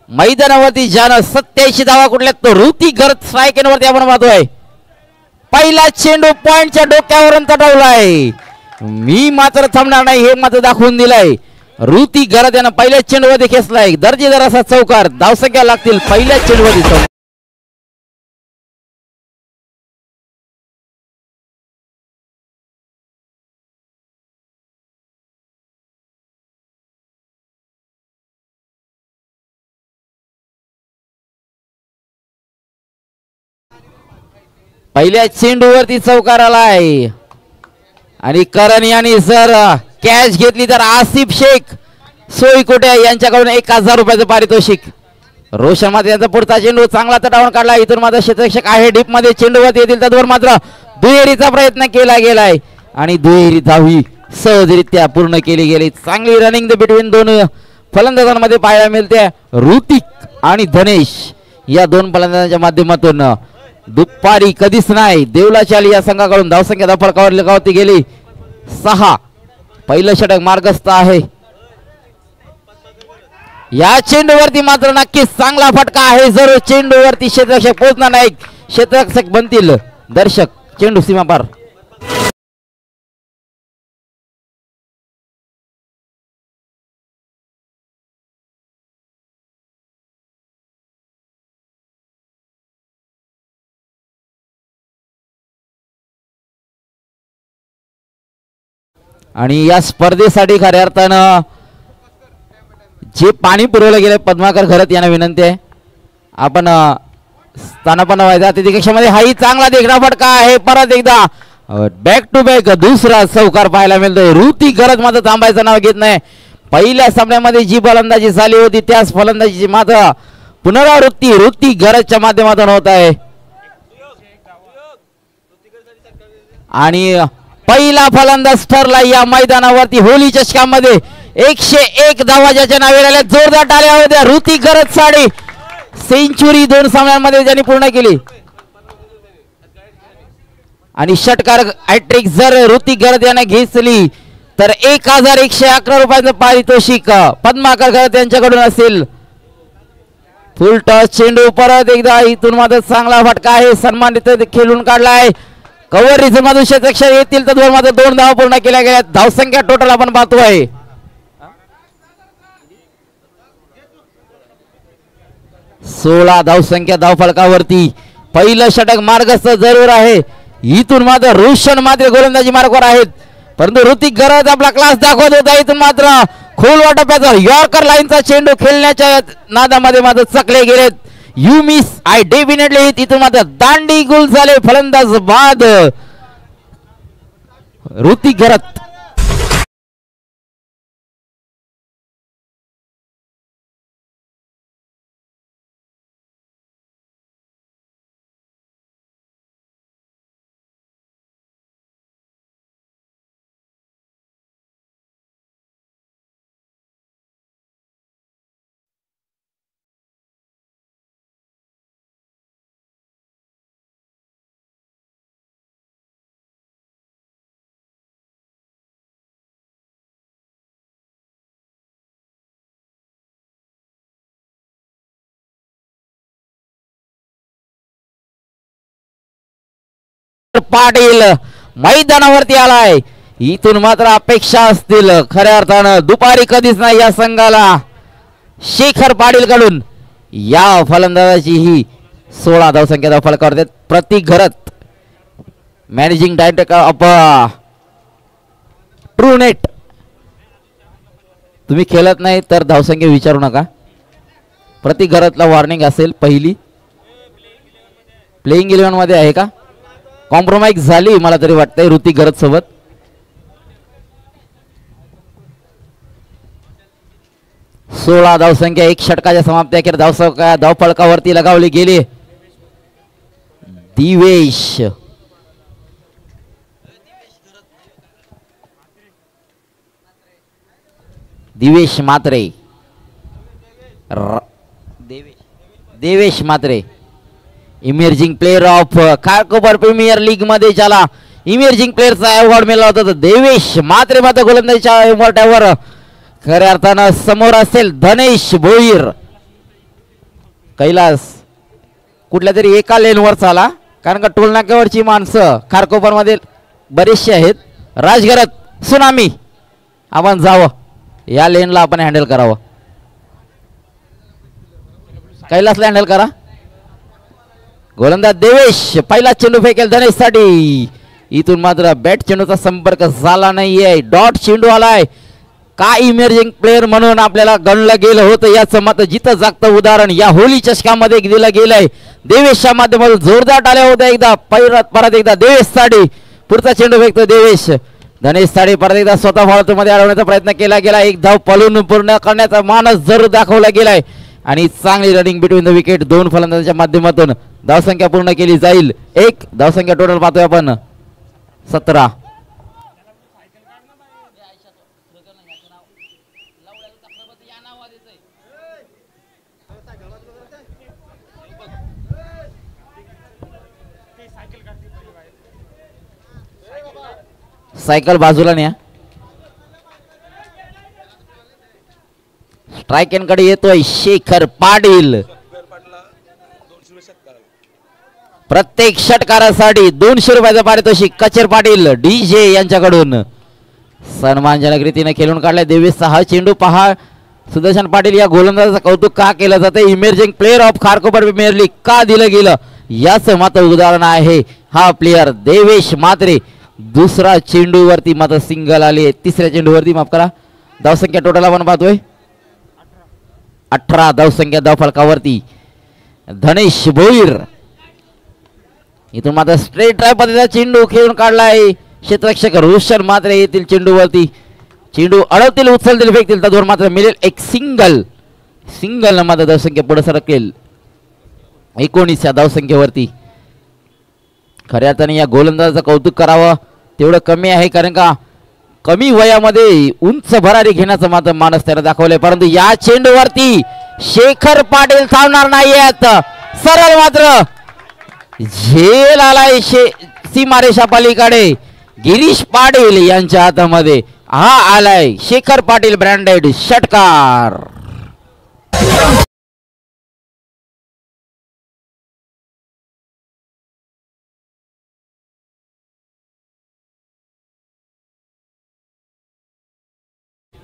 मैदानावरती ज्यानं 87 धावा कुठल्या तो ऋतिक गरत स्ट्रायकिंगवरती आपण पाहतोय. पहिला चेंडू पॉइंटच्या डोक्यावरून तटवलाय. मी मात्र थांबणार नाही हे मात्र दाखवून दिलंय. ऋतिक गरत यानं पहिल्या चेंडूवरती खेचलाय. दर्जेदार असा चौकार. धावसंख्या लागतील पहिल्या चेंडूवरती चौकार. पहिल्या चेंडूवरती चौकार आलाय आणि करण यांनी जर कॅच घेतली तर आसिफ शेख सोईकोटे यांच्याकडून 1000 रुपयाचं पारितोषिक. रोशन मात्र यांचा पुढचा चेंडू चांगला तटावून काढला. इथून मात्र क्षेत्ररक्षक आहे डीप मध्ये. चेंडूवरती येतील तद्वर मात्र दुहेरीचा प्रयत्न केला गेलाय आणि दुहेरी धावी सहजरित्या पूर्ण केली गेली. चांगली रनिंग द बिटवीन दोन फलंदाजांमध्ये पाहायला मिळते. ऋतिक आणि धनेश या दोन फलंदाजांच्या माध्यमातून दुपारी कधीच नाही देवलाचाली या संघाकडून धावसंख्या फलकावर लगावती गेली 6. पहिलं षटक मार्गस्थ आहे. या चेंडूवरती मात्र नक्कीच चांगला फटका आहे. जर चेंडूवरती क्षेत्ररक्षक पोहोचणार नाही क्षेत्ररक्षक बनतील दर्शक. चेंडू सीमापार. आणि या स्पर्धेसाठी खऱ्या अर्थानं जे पाणी पुरवलं गेले पद्माकर घरत यांना विनंती आहे आपण स्थानापन्न व्हायचा. तिथे कक्षामध्ये हाही चांगला देखणा फटका आहे. परत एकदा बॅक टू बॅक दुसरा चौकार पाहायला मिळतोय. ऋतिक घरत मात्र थांबायचं नाव घेत नाही. पहिल्या सामन्यामध्ये जी फलंदाजी झाली होती त्याच फलंदाजीची मात्र पुनरावृत्ती ऋतिक घरतच्या माध्यमातून होत आहे. आणि पहिला फलंदाज ठरला या मैदानावरती होली चषकामध्ये. 101 धावा ज्याच्या नावे आल्या. जोरदार टाळ्या होत्या. ऋतिक घरत साडी सेंचुरी 2 सामन्यांमध्ये त्यांनी पूर्ण केली. आणि षटकार हॅट्रिक जर ऋतिक घरत याने घेतली तर 1111 रुपयाचं पारितोषिक पद्माकर घरत यांच्याकडून असेल. फुल टॉस चेंडू परत एकदा इथून मात्र चांगला फटका आहे. सन्मानित खेळून काढला आहे. कव्हर रिझन मधून क्षेत्ररक्षक येतील तर मात्र 2 धावा पूर्ण केल्या गेल्या. धावसंख्या टोटल आपण पाहतोय 16 धावसंख्या धावफलकावरती. पहिलं षटक मार्गस्थ जरूर आहे. इथून मात्र रोशन मात्र गोलंदाजी मार्गावर आहेत परंतु ऋतिक घरत आपला क्लास दाखवत होता. इथून मात्र खोलवा टप्प्याचा यॉर्कर लाईनचा चेंडू खेळण्याच्या नादामध्ये मात्र चकले गेलेत. You miss I definitely. तिथून मात्र दांडी गुल झाले फलंदाज बाद ऋतिक घरत. पाटील मैदानावरती आलाय. इथून मात्र अपेक्षा असतील खऱ्या अर्थानं दुपारी कधीच नाही या संघाला शेखर पाटील कडून. या फलंदाजाची ही 16 धावसंख्या फलकावर Prateek Gharat managing director of True Net. तुम्ही खेळत नाही तर धावसंख्या विचारू नका. प्रतीक घरतला वॉर्निंग असेल. पहिली प्लेइंग 11 मध्ये आहे का? कॉम्प्रोमाइज झाली मला तरी वाटतंय ऋतिक घरत सोबत. सोळा धावसंख्या. 1 षटकाच्या समाप्ती अखेर धावसंख्या धावफलकावरती लगावली गेली. Divesh Matre Devesh Matre emerging player of Kharkopar premier league मध्ये ज्याला इमर्जिंग प्लेअरचा अवॉर्ड मिळाला होता देवेश मात्रे मात्र गोलंदाजीच्या उंबरठ्यावर खऱ्या अर्थानं समोर असेल धनेश भोईर. कैलास कुठल्या तरी एका लेनवर चाला, कारण का टोलनाक्यावरची माणसं खारकोपरमध्ये बरेचसे आहेत. राजगरत सुनामी आपण जावं, या लेनला आपण हँडल करावं. कैलासला हँडल करा. गोलंदाज देवेश पहिला चेंडू फेकेल धनेशसाठी. इथून मात्र बॅट चेंडूचा संपर्क झाला नाहीये. डॉट चेंडू आलाय. का इमर्जिंग प्लेअर म्हणून आपल्याला गणलं गेलं होतं याचं मात्र जिथं जागतं उदाहरण या होली चषकामध्ये दिलं गेलंय. देवेशच्या माध्यमातून जोरदार टाळ्या होत्या. एकदा परत एकदा देवेश साडी पुढचा चेंडू फेकतो देवेश. धनेश साडी परत एकदा स्वतः फॉलमध्ये अडवण्याचा प्रयत्न केला गेला. एक धाव पळून पूर्ण करण्याचा मानस जरूर दाखवला गेलाय आणि चांगली रनिंग बिटवीन द विकेट. दोन फलंदाजांच्या माध्यमातून धावसंख्या पूर्ण केली जाईल. एक धावसंख्या टोटल पाहतोय आपण 17. सायकल बाजूला न्या. स्ट्राइक एंड कडे येतोय शेखर पाटील. प्रत्येक षटकारासाठी 200 रुपयाचं पारितोषिक कचेर पाटील डीजे यांच्याकडून सन्मानजनक रीतीने खेळून काढलाय. देवेशचा हा चेंडू पहा. सुदर्शन पाटील या गोलंदाजाचं कौतुक का केलं जातं, emerging player of Kharkopar premier league का दिलं गेलं याचं मात्र उदाहरण आहे हा प्लेअर देवेश म्हात्रे. दुसरा चेंडूवरती मात्र सिंगल आली. तिसऱ्या चेंडूवरती माफ करा. धावसंख्या टोटल आपण पाहतोय 18 धावसंख्या धावफलकावरती धनेश भोईर. इथून मात्र स्ट्रेट ड्राइव्ह पद्धतीचा चेंडू खेळून काढलाय. क्षेत्ररक्षक रोशन म्हात्रे येतील चेंडूवरती. चेंडू अडवतील, उचलतील, फेकतील तर दोन मात्र मिळेल. एक सिंगल मात्र धावसंख्या पुढे सरकेल 19 या धावसंख्येवरती. खऱ्या अर्थाने या गोलंदाजाचं कौतुक करावं तेवढं कमी आहे, कारण का कमी वयामध्ये उंच भरारी घेण्याचं मात्र मानस त्यानं दाखवलंय. परंतु या चेंडूवरती शेखर पाटील थांबणार नाहीयेत. सरळ मात्र झेल आलाय सीमारेषा पलीकडे गिरीश पाटील यांच्या हातामध्ये. हा आलाय शेखर पाटील ब्रँडेड षटकार.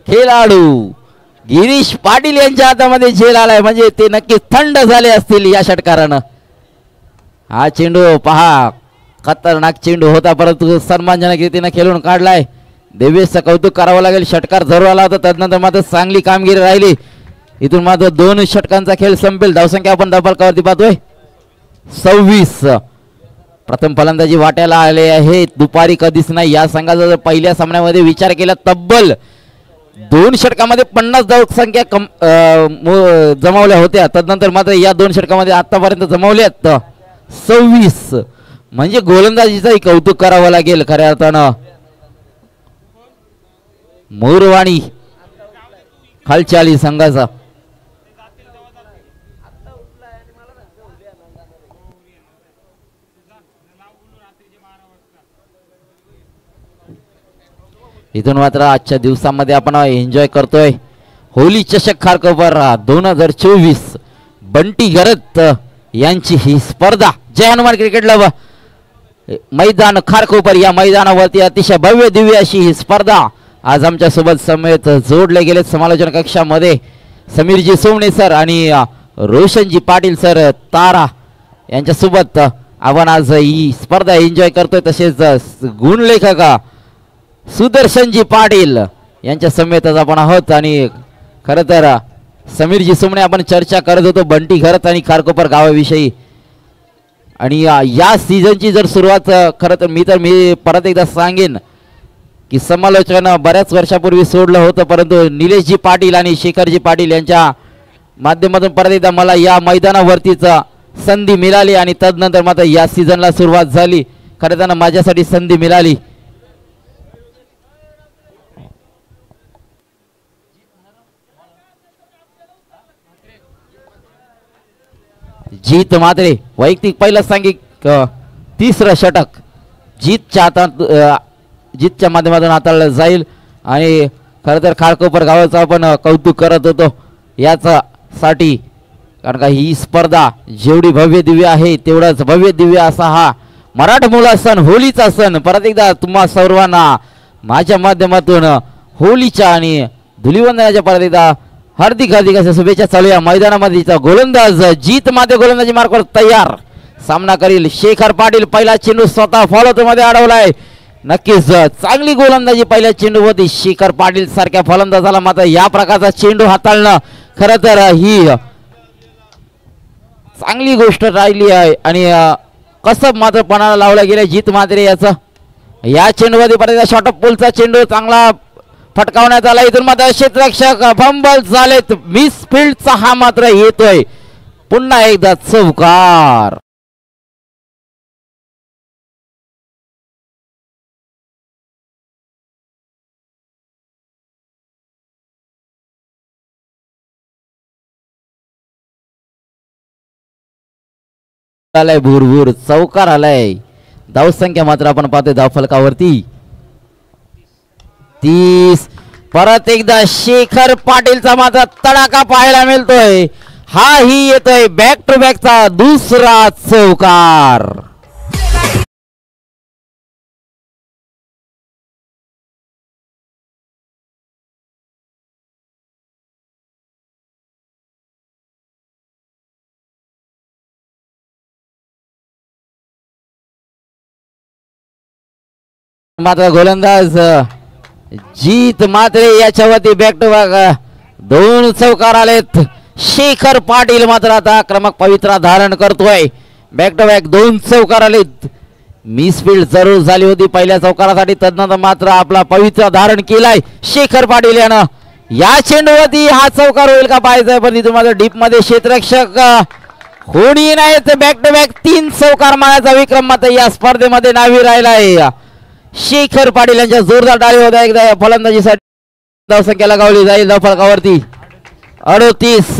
खेळाडू गिरीश पाटील यांच्या हातामध्ये झेल आलाय, म्हणजे ते नक्की थंड झाले असतील या षटकारानं. हा चेंडू पहा खतरनाक चेंडू होता, परंतु सन्मानजनक रीतीने खेळून काढलाय. देवेशचं कौतुक करावं लागेल. षटकार जरूर आला होता, त्यानंतर मात्र चांगली कामगिरी राहिली. इथून मात्र 2 षटकांचा खेळ संपेल. धावसंख्या आपण धावफलकावरती पाहतोय 26. प्रथम फलंदाजी वाट्याला आले आहे. दुपारी कधीच नाही या संघाचा जर पहिल्या सामन्यामध्ये विचार केला तब्बल 2 षटकामध्ये 50 धावसंख्या जमावल्या होत्या. तदनंतर मात्र या 2 षटकामध्ये आतापर्यंत जमावल्यात 26. म्हणजे गोलंदाजीचंही कौतुक करावं लागेल खऱ्या अर्थानं. मोरवाणी खालचाली संघाचा. इथून मात्र आजच्या दिवसामध्ये आपण एन्जॉय करतोय होली चषक खारकोपर 2024. बंटी गरत यांची ही स्पर्धा जय हनुमान क्रिकेट क्लब मैदान खारकोपर या मैदानावरती अतिशय भव्य दिव्य अशी ही स्पर्धा आज आमच्या सोबत समेत जोडले गेले. समालोचन कक्षामध्ये समीरजी सोमणे सर आणि रोशनजी पाटील सर तारा यांच्या सोबत आपण आज ही स्पर्धा एन्जॉय करतोय. तसेच गुणलेखक सुदर्शनजी पाटील यांच्या समेतच आपण आहोत. आणि खरं तर समीरजी सोमणे आपण चर्चा करत होतो बंटी घरत आणि खारकोपर गावाविषयी. आणि या सीझनची जर सुरुवात खरं तर मी परत एकदा सांगेन की समालोचन बऱ्याच वर्षापूर्वी सोडलं होतं, परंतु निलेशजी पाटील आणि शेखरजी पाटील यांच्या माध्यमातून परत एकदा मला या मैदानावरतीच संधी मिळाली आणि तदनंतर मात्र या सीझनला सुरुवात झाली. खरं तर माझ्यासाठी संधी मिळाली. जीत मात्रे वैयक्तिक पहिलं सांगिक 3रं षटक जीतच्या माध्यमातून हाताळलं जाईल. आणि खरं तर खारकोपर गावाचं आपण कौतुक करत होतो यासाठी कारण का ही स्पर्धा जेवढी भव्य दिव्य आहे तेवढाच भव्य दिव्य असा हा मराठमोळा सण, होळीचा सण. परत एकदा तुम्हा सर्वांना माझ्या माध्यमातून होळीच्या आणि धुलीवंदनाच्या परत एकदा हार्दिक हार्दिक अशा शुभेच्छा. चालू या मैदानामध्ये गोलंदाज जीत माते गोलंदाजी मार्कवर तयार. सामना करील शेखर पाटील. पहिला चेंडू स्वतः फॉलो मध्ये अडवलाय. नक्कीच चांगली गोलंदाजी पहिल्या चेंडू होती शेखर पाटील सारख्या फलंदाजाला. मात्र या प्रकारचा चेंडू हाताळणं खरं तर ही चांगली गोष्ट राहिली आहे आणि कसं मात्र पणाला लावला गेला जीत मात्रे याचं. या चेंडूमध्ये परत शॉर्ट ऑफ पुलचा चेंडू चांगला फटकावण्यात आला. इथून मात्र क्षेत्ररक्षक फंबल झालेत. मिस फील्डचा हा मात्र येतोय. पुन्हा एकदा चौकार. आलाय भूरभूर चौकार आलाय. धावसंख्या मात्र आपण पाहतोय धावफलकावरती 30. परत एकदा शेखर पाटीलचा मात्र तडाखा पाहायला मिळतोय. हा ही येतोय बॅक टू बॅकचा दुसरा चौकार. मात्र गोलंदाज जीत मात्रे याच्यावरती बॅक टू बॅक 2 चौकार आलेत. शेखर पाटील मात्र आता आक्रमक पवित्रा धारण करतोय. बॅक टू बॅक 2 चौकार आलेत. मिसफील्ड जरूर झाली होती पहिल्या चौकारासाठी. तदनंतर मात्र आपला पवित्रा धारण केलाय शेखर पाटील यानं. या चेंडूवरती हा चौकार होईल का पाहायचंय. पण इथून मात्र डीप मध्ये क्षेत्ररक्षक कोणी नाही. बॅक टू बॅक 3 चौकार मारण्याचा विक्रम मात्र या स्पर्धेमध्ये नावी राहिलाय. शेखर पाटील यांच्या जोरदार टाळी होत्या एकदा या फलंदाजीसाठी. धावसंख्या लगावली जाईल धावफलकावरती 38.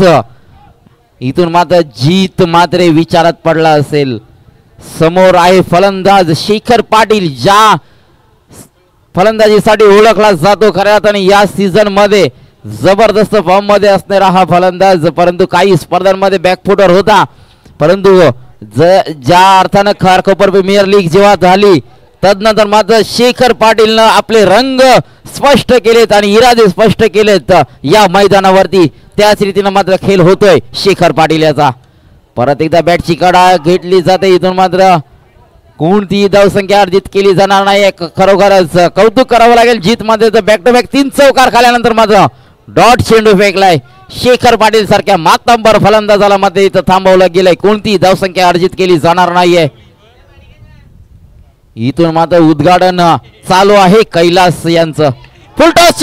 इथून मात्र जीत मात्रे विचारात पडला असेल. समोर आहे फलंदाज शेखर पाटील ज्या फलंदाजीसाठी ओळखला जातो. खऱ्या अर्थाने या सीझन मध्ये जबरदस्त फॉर्म मध्ये असणारा हा फलंदाज. परंतु काही स्पर्धांमध्ये बॅकफुटर होता. परंतु ज्या अर्थानं खारकोपर प्रीमियर लीग जेव्हा झाली तदनंतर मात्र शेखर पाटीलनं आपले रंग स्पष्ट केलेत आणि इरादे स्पष्ट केलेत या मैदानावरती. त्याच रीतीनं मात्र खेळ होतोय शेखर पाटील याचा. परत एकदा बॅटची कडा घेतली जाते. इथून मात्र कोणतीही धावसंख्या अर्जित केली जाणार नाही. खरोखरच कौतुक करावं लागेल जीत मध्ये. बॅक टू बॅक 3 चौकार खाल्यानंतर मात्र डॉट चेंडू फेकलाय. शेखर पाटील सारख्या मातंबर फलंदाजाला मध्ये इथं थांबवलं गेलंय. कोणतीही धावसंख्या अर्जित केली जाणार नाहीये. इथून मात्र उद्घाटन चालू आहे कैलास यांचं. फुलटॉस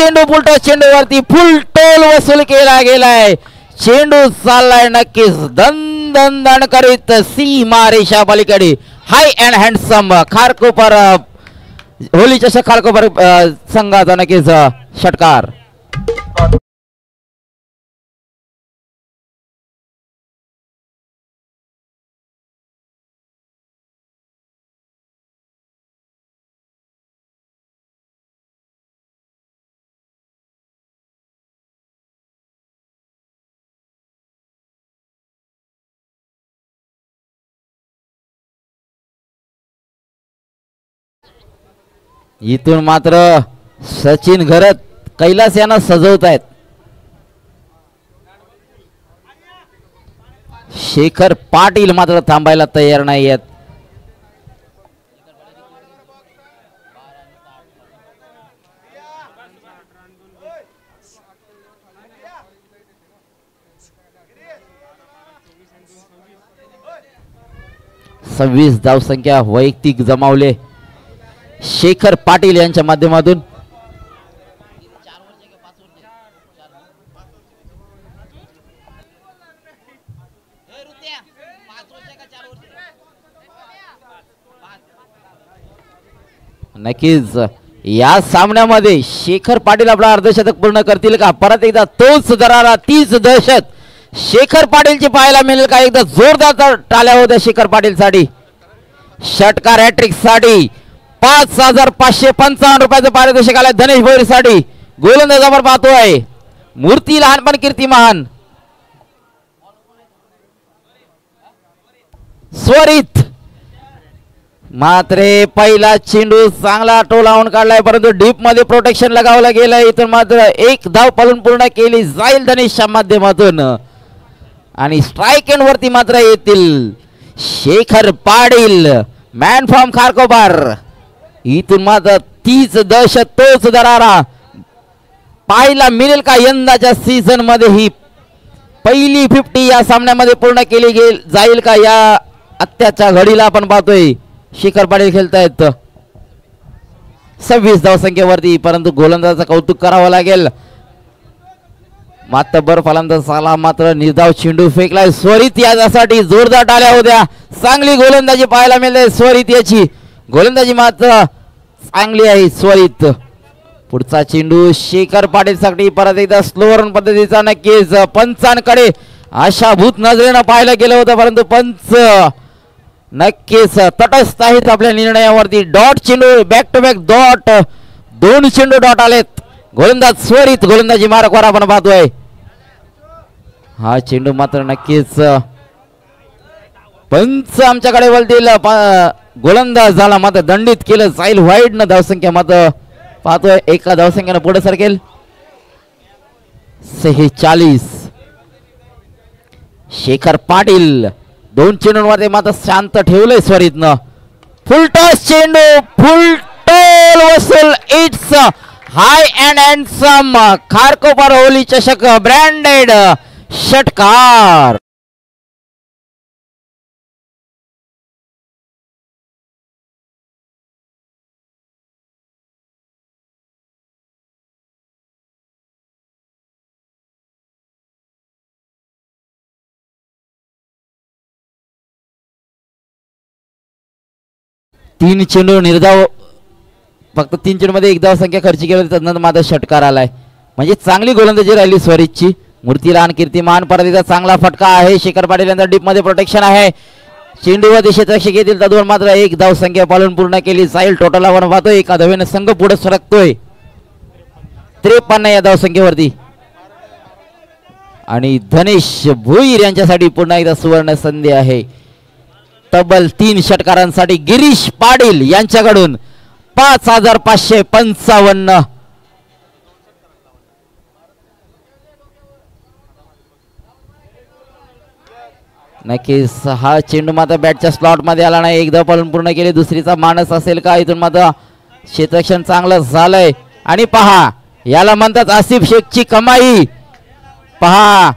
चेंडूवरती फुल टोल वसूल केला गेलाय. चेंडू चाललाय नक्कीच दन दन दन करीत सीमा रेषा पलीकडे. हाय अँड हँडसम खारकोपर होली चषक खारकोपर संघाचा नक्कीच षटकार. इथून मात्र सचिन घरत कैलास यांना सजवत आहेत. शेखर पाटील मात्र थांबायला तयार नाही आहेत. सव्वीस धावसंख्या वैयक्तिक जमावले शेखर पाटील यांच्या माध्यमातून. नक्कीच या सामन्यामध्ये शेखर पाटील आपला अर्धशतक पूर्ण करतील का. परत एकदा तोच दरारा तीच दहशत शेखर पाटीलची पाहायला मिळेल का. एकदा जोरदार टाळ्या होत्या शेखर पाटील साठी. षटकार हॅट्रिक साठी 5,555 रुपयाचं पारितोषिक आलंय धनेश भोईर साठी. गोलंदाजावर पाहतोय मूर्ती लहानपण कीर्तिमान. स्वरित मात्र पहिला चेंडू चांगला टोलावून काढलाय, परंतु डीप मध्ये प्रोटेक्शन लगावलं गेलंय. इथून मात्र एक धाव पळून पूर्ण केली जाईल धनेशच्या माध्यमातून आणि स्ट्राईक एंड वरती मात्र येतील शेखर पाटील मॅन फ्रॉम खारकोबार. इथून मात्र तीच दहशत तोच दरारा पाहायला मिळेल का यंदाच्या सीझन मध्ये? ही पहिली 50 या सामन्यामध्ये पूर्ण केली जाईल का? या अत्याच्या घडीला आपण पाहतोय शेखर पाटील खेळतायत 26 धावसंख्येवरती, परंतु गोलंदाजाचं कौतुक करावं लागेल. मातबर फलंदाजाला मात्र निर्धाव चेंडू फेकलाय. स्वरित यासाठी जोरदार टाळ्या होत्या. चांगली गोलंदाजी पाहायला मिळते स्वरित याची. गोलंदाजी मात्र चांगली आहे स्वरित. पुढचा चेंडू शेखर पाटील साठी परत एकदा स्लो रन पद्धतीचा. नक्कीच पंचांकडे आशाभूत नजरेनं पाहायला गेलं होतं, परंतु पंच नक्कीच तटस्थ आहेत आपल्या निर्णयावरती. डॉट चेंडू बॅक टू बॅक डॉट, 2 चेंडू डॉट आलेत. गोलंदाज स्वरित गोलंदाजी मार्कवर आपण पाहतोय. हा चेंडू मात्र नक्कीच पंच आमच्याकडे बोलतील. गोलंदाज झाला मात्र दंडित केलं जाईल वाईड न. धावसंख्या मात्र पाहतोय एका धावसंख्येनं पुढे सरकेल 46. शेखर पाटील 2 चेंडूंमध्ये मात्र शांत ठेवलंय स्वरितनं. फुल टॉस चेंडू, फुल टोल वसूल. It's high and handsome Kharkopar Holy चषक ब्रँडेड षटकार. तीन चेंडू निर्धाव, फक्त 3 चेंडू मध्ये 1 धाव संख्या खर्च केली, त्यानंतर मात्र षटकार आलाय. म्हणजे चांगली गोलंदाजी राहिली स्वरितची. मूर्तीलान कीर्तिमान परतीचा चांगला फटका आहे. शेखर पाटील यांचा डीप मध्ये प्रोटेक्शन आहे. चेंडू व क्षेत्ररक्षक येतील तद्वार मात्र 1 धाव संख्या पालन पूर्ण केली जाईल. टोटल आपण पाहतोय एका धावेने संघ पुढे सरकतोय 53 या धाव संख्येवरती. आणि धनेश भोईर यांच्यासाठी पुन्हा एकदा सुवर्ण संधी आहे. तब्बल 3 षटकारांसाठी गिरीश पाटील यांच्याकडून 5555. नक्कीच हा चेंडू मात्र बॅटच्या स्लॉट मध्ये आला नाही. 1 धाव पालन पूर्ण केली. दुसरीचा मानस असेल का? इथून मात्र क्षेत्ररक्षण चांगलं झालंय. आणि पहा याला म्हणतात आसिफ शेखची कमाई. पहा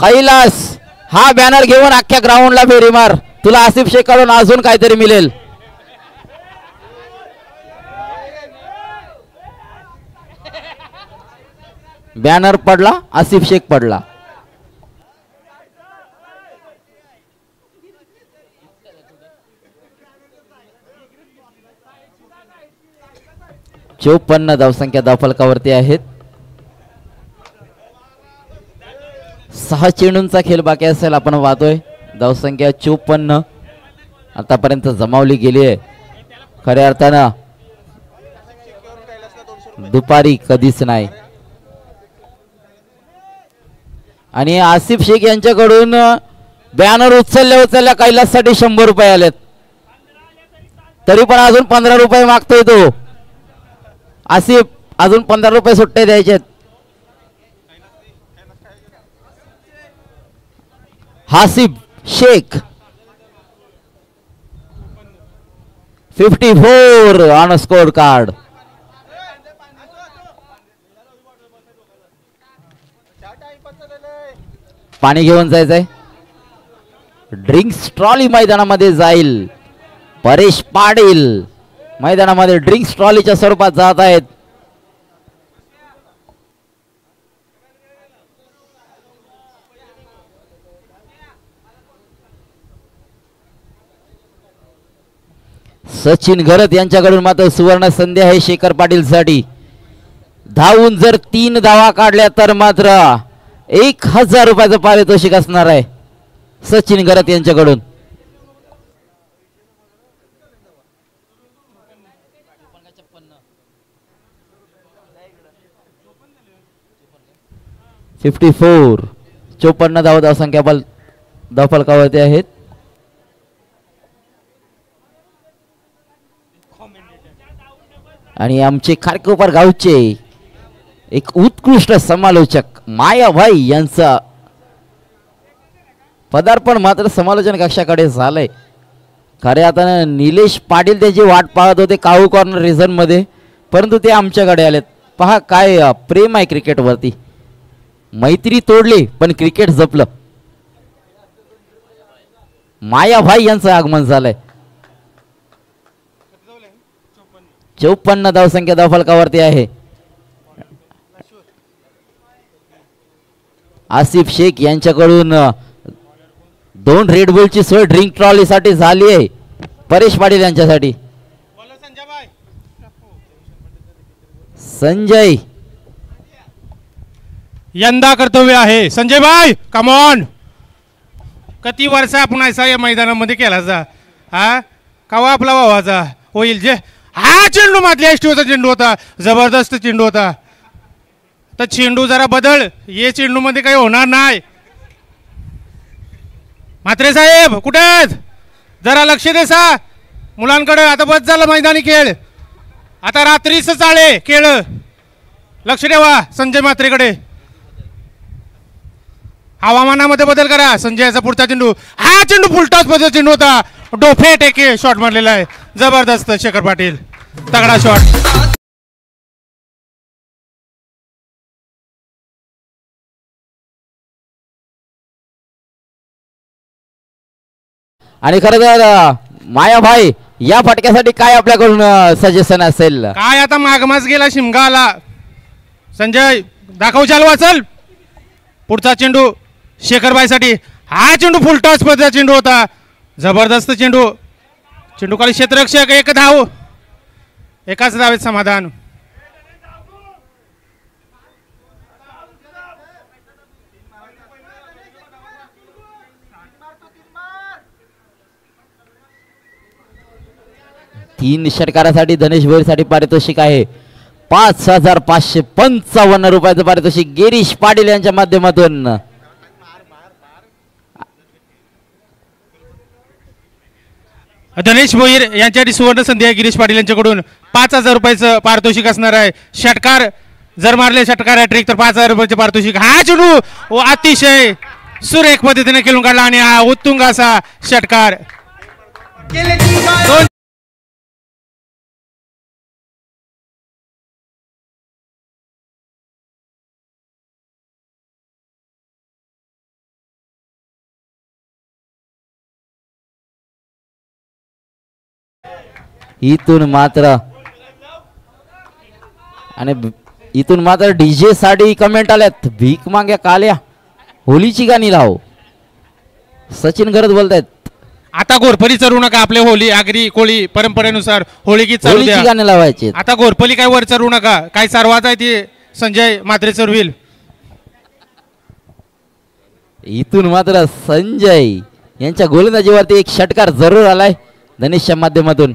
कैलास हा बॅनर घेऊन अख्ख्या ग्राउंडला फेरी मार, तुला आसिफ शेख कडून अजून काहीतरी मिळेल. बॅनर पडला, आसिफ शेख पडला. चौपन्न धावसंख्या धावफलकावरती आहेत. 6 चेंडूंचा खेळ बाकी असेल आपण पाहतोय. धावसंख्या 54 आतापर्यंत जमावली गेली आहे. खऱ्या अर्थानं दुपारी कधीच नाही. आणि आसिफ शेख यांच्याकडून बॅनर उचलल्या कैलाससाठी 100 रुपये आलेत, तरी पण अजून 15 रुपये मागतोय तो. आसिफ अजून 15 रुपये सुट्टे द्यायचे. Hasif Shaikh 54 on score card. पाणी घेऊन जायचंय. ड्रिंक्स ट्रॉली मैदानामध्ये जाईल. परेश पाटील मैदानामध्ये ड्रिंक्स ट्रॉलीच्या स्वरूपात जात आहेत. सचिन घरत यांच्याकडून मात्र सुवर्ण संधी आहे शेखर पाटील साठी. धावून जर 3 धावा काढल्या तर मात्र 1000 रुपयाचं पारितोषिक असणार आहे सचिन घरत यांच्याकडून. चौपन्न धावसंख्या धावफलकावरती आहेत. आणि आमचे खारकोपर गावचे एक उत्कृष्ट समालोचक मायाभाई यांचा पदार्पण मात्र समालोचन कक्षाकडे झालंय. खरे आता निलेश पाटील त्याची वाट पाहत होते काऊ कॉर्नर रिझन मध्ये, परंतु ते आमच्याकडे आलेत. पहा काय प्रेम आहे क्रिकेटवरती. मैत्री तोडली पण क्रिकेट जपलं. मायाभाई यांचं आगमन झालंय. 54 धावसंख्या धावफलकावरती आहे. आसिफ शेख यांच्याकडून 2 रेड बुलची सोय ड्रिंक ट्रॉली साठी झाली आहे. परेश पाटील यांच्यासाठी संजय यंदा कर्तव्य आहे. संजय भाई कम ऑन. किती वर्ष आपण ऐसा या मैदानामध्ये केला जा. हा कवा आपला भावाचा होईल जे. हा चेंडू मातल्या एसटीचा चेंडू होता. जबरदस्त चेंडू होता. तर चेंडू जरा बदल. ये चेंडू मध्ये काही होणार नाही. म्हात्रे साहेब कुठे आहेत? जरा लक्ष दे सा मुलांकडे. आता बस झालं मैदानी खेळ. आता रात्रीच चाले खेळ. लक्ष ठेवा संजय म्हात्रेकडे. हवामानामध्ये बदल करा. संजयचा पुढचा चेंडू. हा चेंडू फुलटॉस मध्ये चेंडू होता. डोफे टेके शॉट मारलेला आहे. जबरदस्त शेखर पाटील तगडा शॉट. आणि खरं तर मायाभाई या फटक्यासाठी काय आपल्याकडून सजेशन असेल? काय आता मागमाच गेला शिमगा आला. संजय दाखव चालू असेल. पुढचा चेंडू शेखरबाई साठी. हा चेंडू फुलटॉस मध्ये चेंडू होता. जबरदस्त चेंडू. चेंडू खाली क्षेत्ररक्षक. एक धाव. एकाच धावेत समाधान. तीन षटकारासाठी धनेश भोईरसाठी पारितोषिक आहे 5,555 रुपयाचं पारितोषिक गिरीश पाटील यांच्या माध्यमातून. धनेश भोईर यांच्यासाठी सुवर्ण संधी आहे. गिरीश पाटील यांच्याकडून 5,000 रुपयाचं पारितोषिक असणार आहे. षटकार जर मारले षटकार हॅट्रिक तर 5,000 रुपयाचे पारितोषिक. हा चेंडू अतिशय सुरेख पद्धतीने खेळून काढला आणि हा उत्तुंग असा षटकार. इथून मात्र डीजे साठी कमेंट आल्यात. भीक माग्या काल्या होलीची गाणी लाव. सचिन गरज बोलतायत. आता घोरपली चढू नका. आपले होली आगरी कोळी परंपरेनुसार होळी गीत चालू द्या. गाणी लावायची. आता घोरपली काय वर चढू नका. काय सर्वात आहे ते संजय म्हात्रे चढविल. इथून मात्र संजय यांच्या गोलंदाजीवरती एक षटकार जरूर आलाय धनेशच्या माध्यमातून.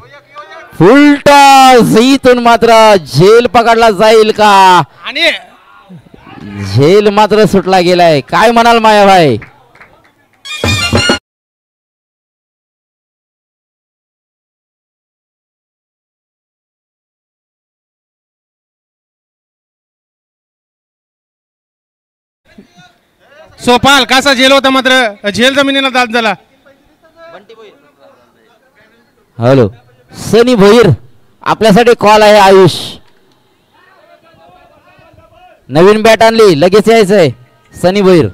फुलटॉस. इथून मात्र झेल पकडला जाईल का? आणि झेल मात्र सुटला गेलाय. काय म्हणाल मायाभाई? सोपाल कसा झेल होता मात्र झेल जमिनीला दाद झाला. हॅलो सनी भोईर आपल्यासाठी कॉल आहे. आयुष नवीन बॅट आणली लगेच यायचंय. सनी भोईर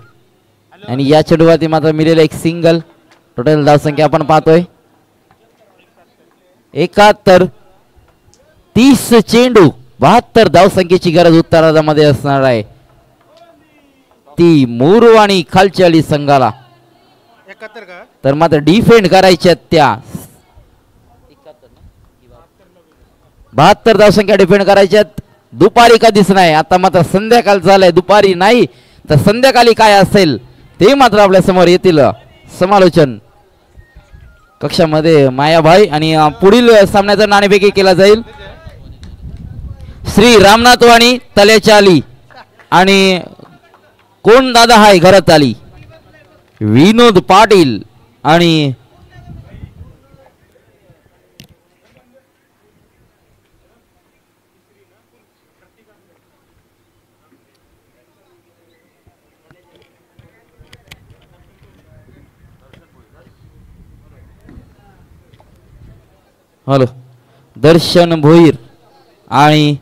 आणि या चेंडूवरती मात्र मिळेल एक सिंगल. टोटल धावसंख्या आपण पाहतोय 71. 30 चेंडू 72 धावसंख्येची गरज उत्तरार्धामध्ये असणार आहे. ती मोरू आणि खालच्या अली संघाला. तर मात्र डिफेंड करायच्या त्या 72 धावसंख्या डिफेंड करायच्यात. दुपारी कधीच नाही. आता मात्र संध्याकाळ झालंय. दुपारी नाही तर संध्याकाळी काय असेल ते मात्र आपल्या समोर येतील. समालोचन कक्षामध्ये मायाभाई आणि पुढील सामन्याचा नाणेफेकी केला जाईल. श्री रामनाथ वाणी तल्याच्या आली आणि कोण दादा हाय घरात आली. विनोद पाटील आणि हॅलो दर्शन भोईर आणि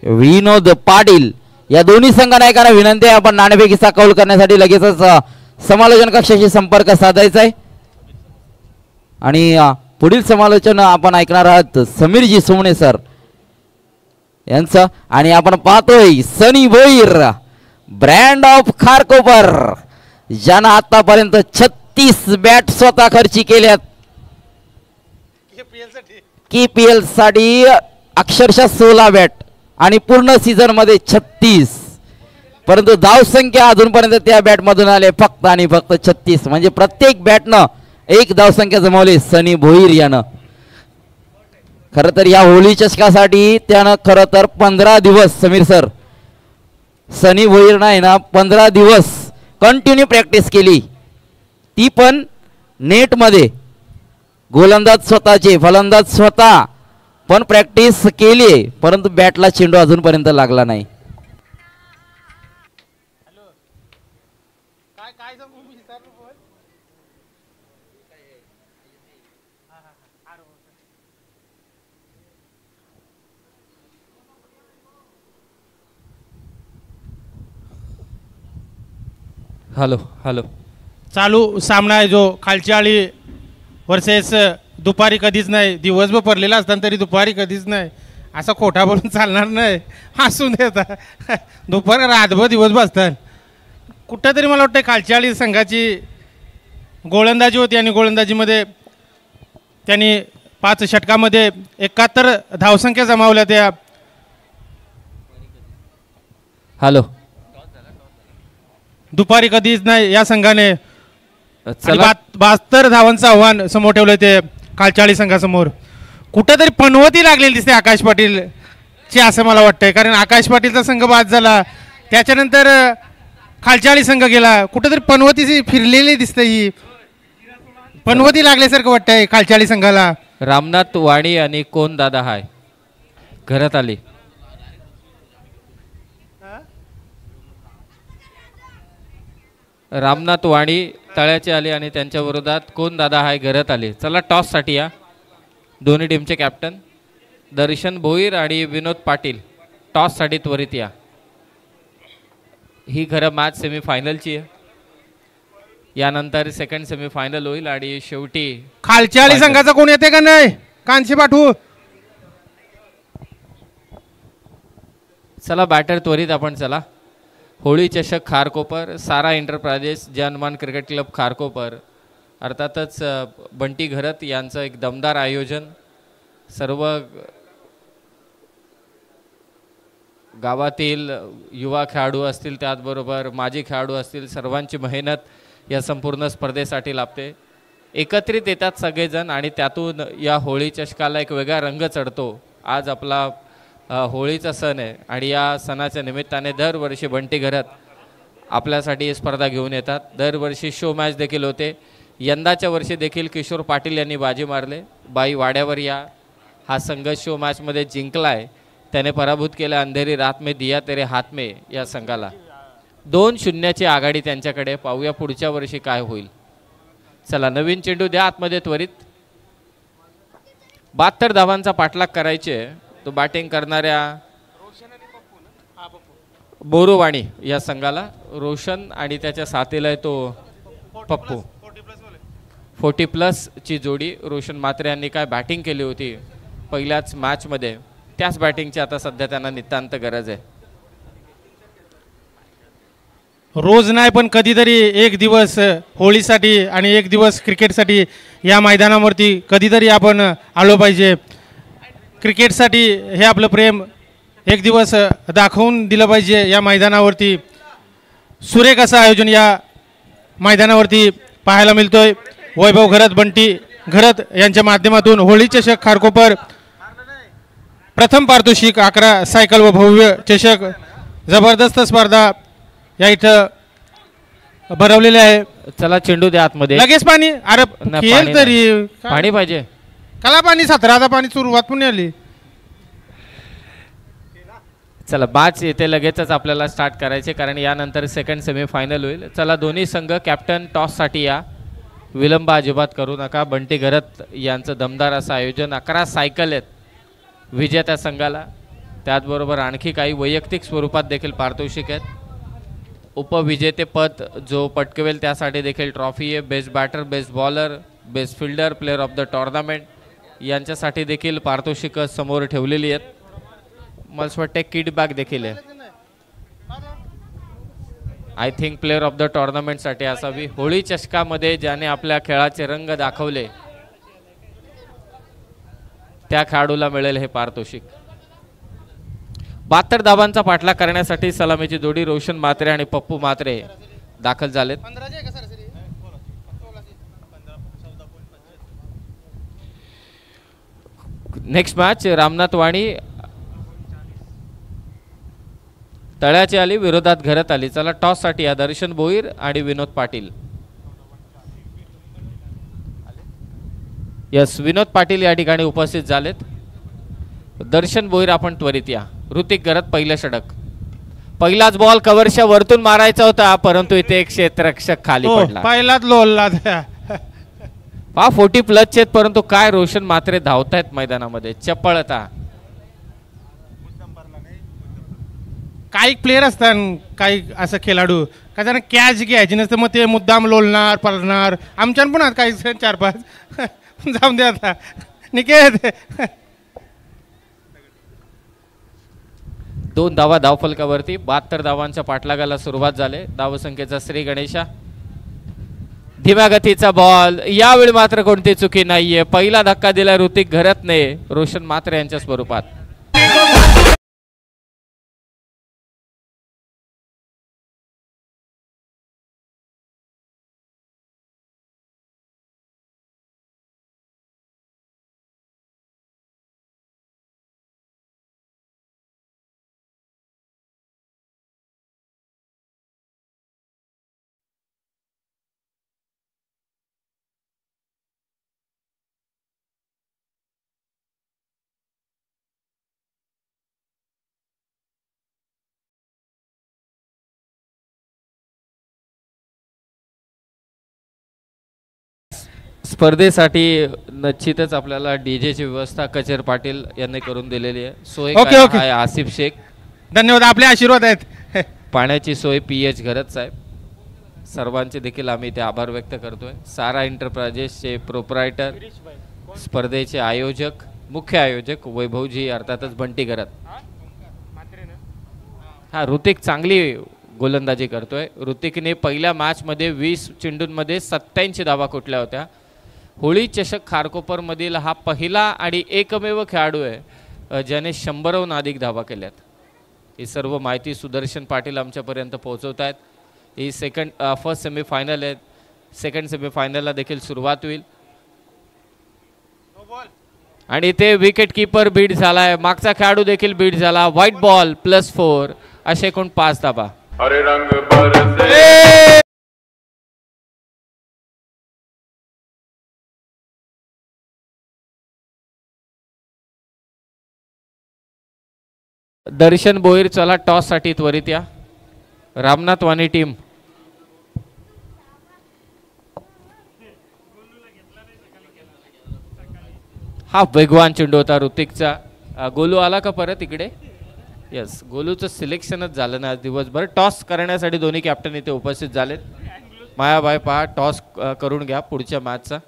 विनोद पाटील या दोन्ही संघ नायकांना विनंती आहे आपण नाणेफेकीचा कौल करण्यासाठी लगेचच समालोचन कक्षाशी संपर्क साधायचा आहे आणि पुढील समालोचन आपण ऐकणार आहात समीरजी सोमणे सर यांचं आणि आपण पाहतोय सनी भोईर ब्रँड ऑफ खारकोपर ज्यानं आतापर्यंत 36 बॅट स्वतः खर्ची केल्यात KPL साठी अक्षरशः 16 बॅट आणि पूर्ण सीझन मध्ये 36 परंतु धावसंख्या अजूनपर्यंत त्या बॅट मधून आले फक्त आणि फक्त 36 म्हणजे प्रत्येक बॅटनं एक धावसंख्या जमवली सनी भोईर यानं खर तर या होळी चषकासाठी त्यानं खर तर 15 दिवस समीर सर सनी भोईर नाही ना 15 दिवस कंटिन्यू प्रॅक्टिस केली ती पण नेट मध्ये गोलंदाज स्वतःचे फलंदाज स्वतः पण प्रॅक्टिस केली परंतु बॅटला चेंडू अजूनपर्यंत लागला नाही हॅलो हॅलो चालू सामना आहे जो खालची आळी वर्सेस दुपारी कधीच नाही दिवसभर पडलेला असताना तरी दुपारी कधीच नाही असा खोटा बोलून चालणार नाही हसून देतात दुपार रातभर दिवस बसतात कुठंतरी मला वाटतं खालची आळी संघाची गोलंदाजी होती आणि गोलंदाजीमध्ये त्यांनी 5 षटकामध्ये 71 धावसंख्या जमावल्या त्या हॅलो दुपारी कधीच नाही या संघाने चला 72 धावांचं आव्हान समोर ठेवलं ते कालचाळी संघासमोर कुठंतरी पनवती लागलेली दिसते आकाश पाटील ची असं मला वाटतंय कारण आकाश पाटीलचा संघ बाद झाला त्याच्यानंतर खालचाळी संघ गेला कुठंतरी पनवतीची फिरलेली दिसते ही पनवती लागल्यासारखं वाटतंय खालचाळी संघाला रामनाथ वाणी आणि कोण दादा हाय घरात आली रामनाथ वाणी तळ्याचे आले आणि त्यांच्या विरोधात कोण दादा हाय घरात आले चला टॉससाठी या दोन्ही टीमचे कॅप्टन दर्शन भोईर आणि विनोद पाटील टॉससाठी त्वरित या ही खरं मॅच सेमीफायनलची आहे यानंतर सेकंड सेमीफायनल होईल आणि शेवटी खालचाळी संघाचा कोण येते का नाही कांशी पाठवू चला बॅटर त्वरित आपण चला होळी चषक खारकोपर सारा एंटरप्राइजेस जनमान क्रिकेट क्लब खारकोपर अर्थातच बंटी घरत यांचं एक दमदार आयोजन सर्व गावातील युवा खेळाडू असतील त्याचबरोबर माजी खेळाडू असतील सर्वांची मेहनत या संपूर्ण स्पर्धेसाठी लाभते एकत्रित येतात सगळेजण आणि त्यातून या होळी चषकाला एक वेगळा रंग चढतो आज आपला होळीचा सण आहे आणि या सणाच्या निमित्ताने दरवर्षी बंटी घरत आपल्यासाठी ही स्पर्धा घेऊन येतात दरवर्षी शो मॅच देखील होते यंदाच्या वर्षी देखील किशोर पाटील यांनी बाजी मारले बाई वाड्यावर या हा संघ शो मॅचमध्ये जिंकला आहे त्याने पराभूत केला अंधेरी रात में दिया तेरे हात में या संघाला 2-0ची आघाडी त्यांच्याकडे पाहूया पुढच्या वर्षी काय होईल चला नवीन चेंडू द्या आतमध्ये त्वरित 72 धावांचा पाठलाग करायचे तो बॅटिंग करणाऱ्या बोरुवाणी या संघाला रोशन आणि त्याच्या साथीला आहे तो पप्पू 40+ ची जोडी रोशन मात्रे यांनी काय बॅटिंग केली होती पहिल्याच मॅचमध्ये त्याच बॅटिंगची आता सध्या त्यांना नितांत गरज आहे रोज नाही पण कधीतरी एक दिवस होळीसाठी आणि एक दिवस क्रिकेटसाठी या मैदानावरती कधीतरी आपण आलो पाहिजे क्रिकेटसाठी हे आपलं प्रेम एक दिवस दाखवून दिलं पाहिजे या मैदानावरती सुरेख असं आयोजन या मैदानावरती पाहायला मिळतोय वैभव घरत बंटी घरत यांच्या माध्यमातून होळी चषक खारकोपर प्रथम पारितोषिक 11 सायकल व भव्य चषक जबरदस्त स्पर्धा या इथं भरवलेले आहे चला चेंडू द्या आतमध्ये लगेच पाणी अरे खेळ तरी पाणी पाहिजे कला पाणी 17 पाणी सुरुवात पण आली चला मॅच येथे लगेचच आपल्याला स्टार्ट करायचे कारण यानंतर सेकंड सेमीफायनल होईल चला दोन्ही संघ कॅप्टन टॉससाठी या विलंब अजिबात करू नका. बंटी घरत यांचं दमदार असं आयोजन. 11 सायकल आहेत विजेत्या संघाला. त्याचबरोबर आणखी काही वैयक्तिक स्वरूपात देखील पारितोषिक आहेत. उपविजेतेपद जो पटकवेल त्यासाठी देखील ट्रॉफी आहे. Best batter, best bowler, best fielder, player of the tournament यांच्यासाठी देखील पारितोषिक समोर ठेवलेली आहेत. मला असं वाटतं किडबॅक देखील आहे. I think player of the टुर्नामेंटसाठी असावी. होळी चषकामध्ये ज्याने आपल्या खेळाचे रंग दाखवले त्या खेळाडूला मिळेल हे पारितोषिक. 72 धावांचा पाठलाग करण्यासाठी सलामीची जोडी रोशन म्हात्रे आणि पप्पू म्हात्रे दाखल झालेत. नेक्स्ट मॅच रामनाथ वाणी तळ्याची आली विरोधात घरात आली. चला टॉस साठी या दर्शन भोईर आणि विनोद पाटील. यस, विनोद पाटील या ठिकाणी उपस्थित झालेत. दर्शन भोईर आपण त्वरित या. ऋतिक घरत पहिलं षटक. पहिलाच बॉल कव्हरच्या वरतून मारायचा होता परंतु इथे एक क्षेत्ररक्षक खाली पडला. पहिलाच लोलला. 40+ आहेत परंतु काय रोशन म्हात्रे धावतायत मैदानामध्ये चपळता. काही प्लेयर असतात काही असं खेळाडू का त्यांना कॅच घ्यायची नसतं मग ते मुद्दाम लोलणार पळणार. आमच्यान पण काही 4-5 जाऊन दे आता निकेत. 2 धावा धावफलकावरती. 72 धावांच्या पाठलागाला सुरुवात झाली. धावसंख्येचा श्री गणेशा. धीम्या गतीचा बॉल. यावेळी मात्र कोणती चुकी नाहीये. पहिला धक्का दिला ऋतिक घरतने रोशन म्हात्रे यांच्या स्वरूपात. स्पर्धेसाठी निश्चितच आपल्याला डीजेची व्यवस्था कचेर पाटील यांनी करून दिलेली आहे. सोय आहे आसिफ शेख. धन्यवाद, आपले आशीर्वाद आहेत. पाण्याची सोय PH घरत साहेब. सर्वांचे देखील आम्ही ते आभार व्यक्त करतोय. सारा एंटरप्राइजेसचे प्रोप्रायटर, स्पर्धेचे आयोजक, मुख्य आयोजक वैभवजी अर्थातच बंटी घरत. हा ऋतिक चांगली गोलंदाजी करतोय. ऋतिकने पहिल्या मॅचमध्ये 20 चेंडूंमध्ये 87 धावा कुठल्या होत्या. होळी चषक खारकोपर मधील हा पहिला आणि एकमेव खेळाडू आहे ज्याने 100हून अधिक धावा केल्यात. ही सर्व माहिती सुदर्शन पाटील आमच्यापर्यंत पोहोचवत आहेत. ही फर्स्ट सेमीफायनल आहे. सेकंड सेमीफायनलला देखील सुरुवात होईल. आणि ते विकेट कीपर बीट झालाय. मागचा खेळाडू देखील बीट झाला. व्हाईट बॉल +4 असे एकूण 5 धावा. दर्शन भोईर चला टॉस साठी त्वरित या. रामनाथ वाणी टीम. हा वेगवान चेंडू होता ऋतिकचा. गोलू आला का परत इकडे. यस, गोलूचं सिलेक्शनच झालं ना आज दिवसभर. टॉस करण्यासाठी दोन्ही कॅप्टन इथे उपस्थित झालेत. मायाबाई पहा टॉस करून घ्या पुढच्या मॅचचा.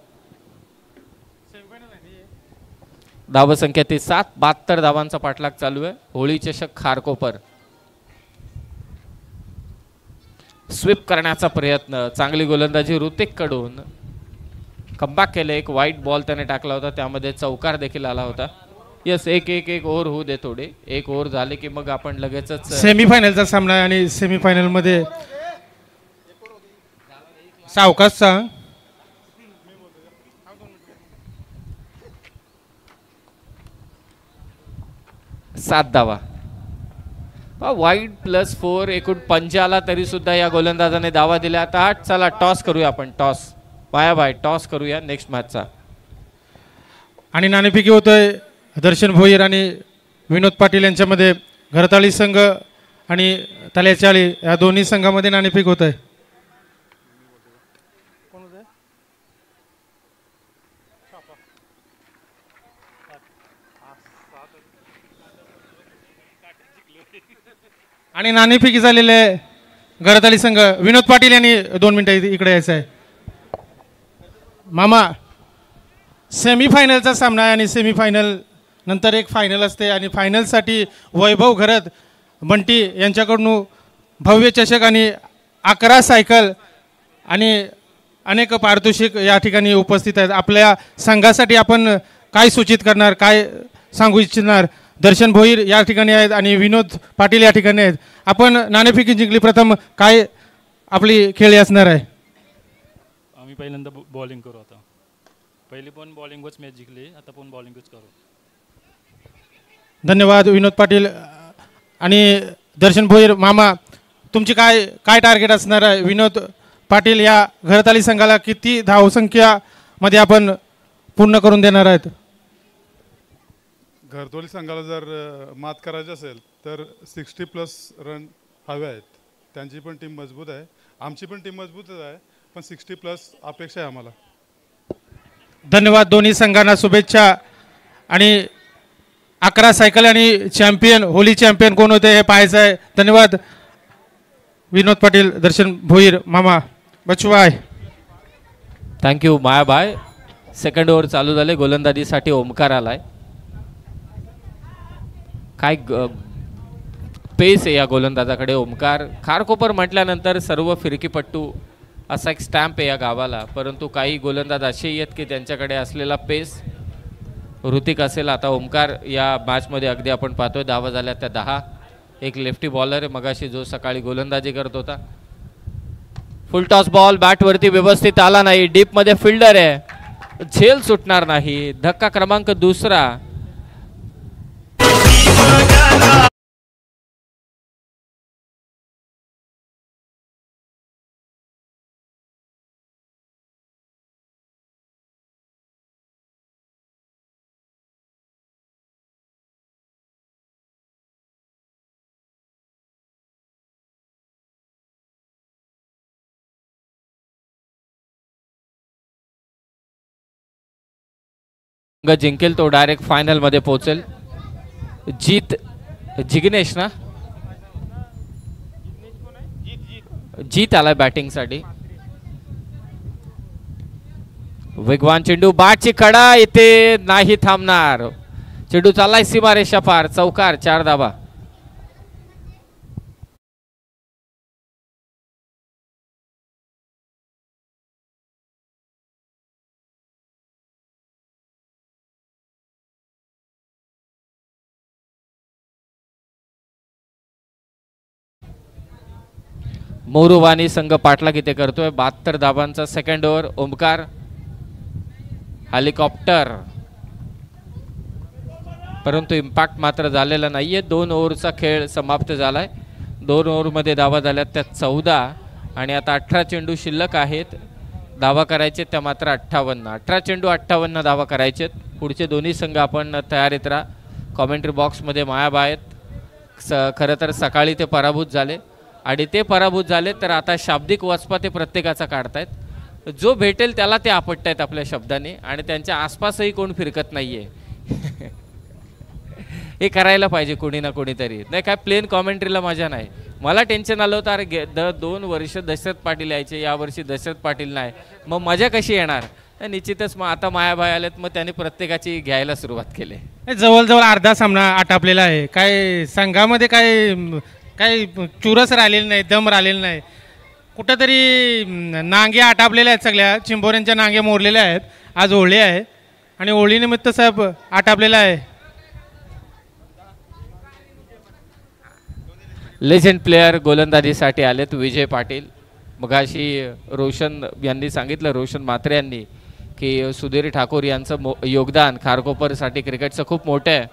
धावसंख्या ती 7. 72 धावांचा पाठलाग चालू आहे. होळी चषक खारकोपर. स्वीप करण्याचा प्रयत्न. चांगली गोलंदाजी ऋतिक कडून. कमबॅक केलं. एक व्हाईट बॉल त्याने टाकला होता त्यामध्ये चौकार देखील आला होता. यस, एक ओव्हर होऊ दे. थोडे एक ओव्हर झाले की मग आपण लगेचच सेमीफायनलचा सामना आहे. आणि सेमीफायनल मध्ये सावकाशचा 7 धावा. वाईड +4 एकूण 5 आला तरी सुद्धा या गोलंदाजाने धावा दिल्या. आता चला टॉस करूया आपण. टॉस मायाबाई टॉस करूया नेक्स्ट मॅचचा. आणि नाणेफेकी होतोय दर्शन भोईर आणि विनोद पाटील यांच्यामध्ये. घरताळी संघ आणि तल्याचाळी या दोन्ही संघामध्ये नाणेफेक होत आहे. आणि नाणेफेकी झालेले घरताली संघ विनोद पाटील यांनी 2 मिनिटं इकडे यायचं आहे. मामा, सेमीफायनलचा सामना आहे आणि सेमीफायनल नंतर एक फायनल असते आणि फायनलसाठी वैभव घरत बंटी यांच्याकडून भव्य चषक आणि 11 सायकल आणि अनेक पारितोषिक या ठिकाणी उपस्थित आहेत. आपल्या संघासाठी आपण काय सूचित करणार, काय सांगू इच्छिणार? दर्शन भोईर या ठिकाणी आहेत आणि विनोद पाटील या ठिकाणी आहेत. आपण नाणेफेकी जिंकली, प्रथम काय आपली खेळी असणार आहे? आम्ही पहिल्यांदा बॉलिंग करू. आता पहिली पण बॉलिंगच मॅच जिंकली, आता पण बॉलिंगच करू. धन्यवाद विनोद पाटील आणि दर्शन भोईर. मामा, तुमची काय काय टार्गेट असणार आहे? विनोद पाटील या घरताली संघाला किती धावसंख्यामध्ये आपण पूर्ण करून देणार आहेत? घरतोली संघाला जर मात करायची असेल तर 60+ रन हवे आहेत. त्यांची पण टीम मजबूत आहे, आमची पण टीम मजबूतच आहे, पण 60+ अपेक्षा आहे आम्हाला. धन्यवाद. दोन्ही संघांना शुभेच्छा. आणि 11 सायकल आणि चॅम्पियन, होली चॅम्पियन कोण होते हे पाहायचं आहे. धन्यवाद विनोद पाटील, दर्शन भोईर. मामा, बचवाय. थँक्यू मायाबाय. सेकंड ओव्हर चालू झाले. गोलंदाजीसाठी ओमकार आलाय. काय पेस आहे या गोलंदाजाकडे. ओमकार खारकोपर म्हटल्यानंतर सर्व फिरकीपट्टू असा एक स्टॅम्प आहे या गावाला, परंतु काही गोलंदाज असेही आहेत की त्यांच्याकडे असलेला पेस ऋतिक असेल. आता ओमकार या मॅचमध्ये अगदी आपण पाहतोय धावा झाल्या त्या 10. एक लेफ्टी बॉलर आहे मगाशी जो सकाळी गोलंदाजी करत होता. फुल टॉस बॉल बॅटवरती व्यवस्थित आला नाही. डीपमध्ये फिल्डर आहे, झेल सुटणार नाही. धक्का क्रमांक 2. जिंकेल तो डायरेक्ट फायनल मध्ये पोहोचेल. जिग्नेश ना, जीत आलाय बॅटिंग साठी. वेगवान चेंडू, बाटची कडा इथे नाही थांबणार. चेंडू चाललाय सीमारेषा पार. चौकार, 4 धावा. मोरुवानी संघ पाटला किती करतोय. 72 धावांचा सेकंड ओव्हर. ओमकार हेलिकॉप्टर, परंतु इम्पॅक्ट मात्र झालेला नाहीये. 2 ओव्हरचा खेळ समाप्त झालाय. 2 ओव्हरमध्ये धावा झाल्यात त्या 14 आणि आता 18 चेंडू शिल्लक आहेत. धावा करायचे त्या मात्र 58. 18 चेंडू 58 धावा करायचेत. पुढचे दोन्ही संघ आपण तयारीत राहा. कॉमेंट्री बॉक्समध्ये मायाबा आहेत. खरं तर सकाळी ते पराभूत झाले आणि ते पराभूत झाले तर आता शाब्दिक वचपा ते प्रत्येकाचा काढतायत. जो भेटेल त्याला ते आपटतायत आपल्या शब्दाने आणि त्यांच्या आसपासही कोण फिरकत नाहीये. हे करायला पाहिजे कोणी ना कोणीतरी. नाही काय प्लेन कॉमेंट्रीला मजा नाही. मला टेन्शन आलं होतं, अरे 2 वर्ष दशरथ पाटील यायचे, यावर्षी दशरथ पाटील नाही, मग मजा कशी येणार. निश्चितच मग आता मायाबाई आलेत, मग त्यांनी प्रत्येकाची घ्यायला सुरुवात केली. जवळजवळ अर्धा सामना आटापलेला आहे. काय संघामध्ये काही चुरस राहिलेलं नाही, दम राहिलेलं नाही. कुठंतरी नांगे आटापलेल्या आहेत. सगळ्या चिंबोऱ्यांच्या नांगे मोरलेल्या आहेत. आज होळी आहे आणि होळीनिमित्त साहेब आटापलेला आहे. लेजंड प्लेयर गोलंदाजीसाठी आलेत विजय पाटील. मगाशी रोशन यांनी सांगितलं, रोशन म्हात्रे यांनी, की सुधीर ठाकूर यांचं योगदान खारकोपरसाठी क्रिकेटचं खूप मोठं आहे.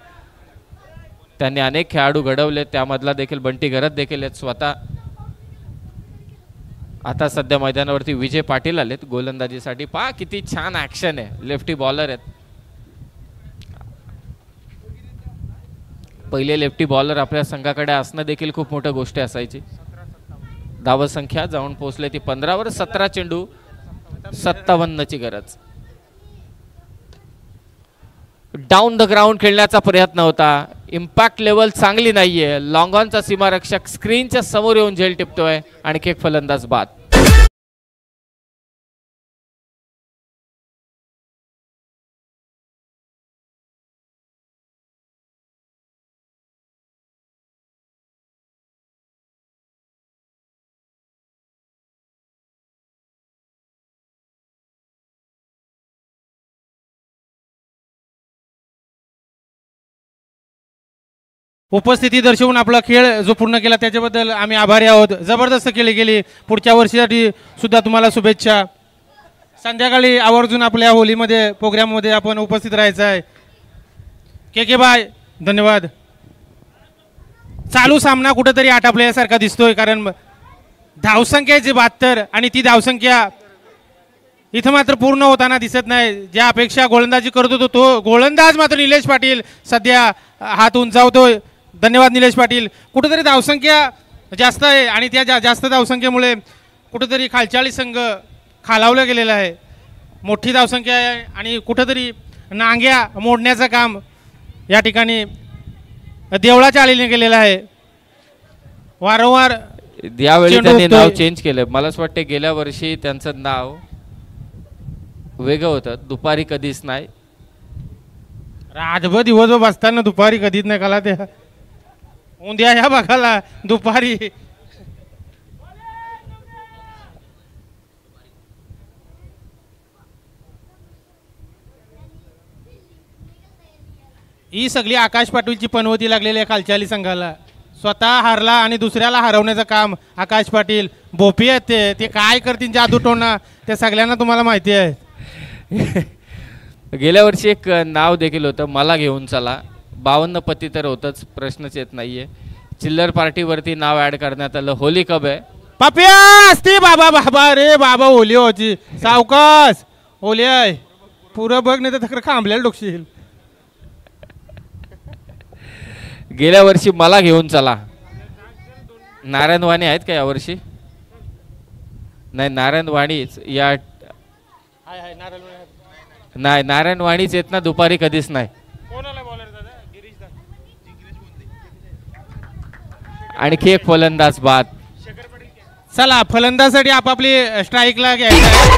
त्यांनी अनेक खेळाडू घडवले, त्यामधला देखील बंटी घरत देखील आहेत स्वतः. आता सध्या मैदानावरती विजय पाटील आलेत गोलंदाजीसाठी. पहा किती छान ॲक्शन आहे. लेफ्टी बॉलर आहेत. पहिले लेफ्टी बॉलर आपल्या संघाकडे असणं देखील खूप मोठी गोष्ट असायची. धाव संख्या जाऊन पोहोचले ती 15 वर. 17 चेंडू 57 ची गरज. डाऊन द ग्राउंड खेळण्याचा प्रयत्न होता. इम्पॅक्ट लेवल चांगली नाहीये. लॉंगॉनचा सीमारक्षक स्क्रीनच्या समोर येऊन झेल टिपतोय आणि एक फलंदाज बाद. उपस्थिती दर्शवून आपला खेळ जो पूर्ण केला त्याच्याबद्दल आम्ही आभारी आहोत. जबरदस्त खेळी गेली. पुढच्या वर्षीसाठी सुद्धा तुम्हाला शुभेच्छा. संध्याकाळी आवर्जून आपल्या होलीमध्ये प्रोग्राममध्ये आपण उपस्थित राहायचं आहे. के बाय धन्यवाद. चालू सामना कुठेतरी आटापल्यासारखा दिसतोय, कारण धावसंख्या आहे 72 आणि ती धावसंख्या इथं मात्र पूर्ण होताना दिसत नाही. ज्या अपेक्षा गोलंदाजी करत होतो तो गोलंदाज मात्र निलेश पाटील सध्या हात उंचावतोय. धन्यवाद निलेश पाटील. कुठेतरी धावसंख्या जास्त आहे आणि त्या जास्त धावसंख्येमुळे कुठेतरी खालचाळी संघ खालावला गेलेला आहे. मोठी धावसंख्या आहे आणि कुठेतरी नांग्या मोडण्याचं काम या ठिकाणी देवळाच्या आलीने केलेलं आहे. वारंवार यावेळी चेंडू त्यांनी उठतोय. नाव चेंज केलं. मला असं वाटतं गेल्या वर्षी त्यांचं नाव वेगळं होतं. दुपारी कधीच नाही. रातभर दिवसभर बसताना दुपारी कधीच नाही काला त्या उद्या या बघायला दुपारी. ही सगळी आकाश पाटीलची पनवती लागलेली आहे खालच्याली संघाला. स्वतः हारला आणि दुसऱ्याला हरवण्याचं काम आकाश पाटील. भोपी आहेत ते काय करतील जादू टोना ते सगळ्यांना तुम्हाला माहिती आहे. गेल्या वर्षी एक नाव देखील होतं, मला घेऊन चला. 52 पती तर होतच, प्रश्नच येत नाहीये. चिल्लर पार्टीवरती नाव ऍड करण्यात आलं. होली कब आहे? पापिया असते बाबा बाबा रे बाबा होली होती. सावकाश होली आहे. पुरं बघ नाही तर खरं खांबलेलं डोकशील. गेल्या वर्षी मला घेऊन चला. नारायण वाणी आहेत का यावर्षी? नाही, नारायण वाणीच या नाही, नारायण वाणीच येत ना दुपारी कधीच नाही. आणखी एक फलंदाज बाद. चला फलंदाजसाठी आपापली स्ट्राईकला घ्यायचं.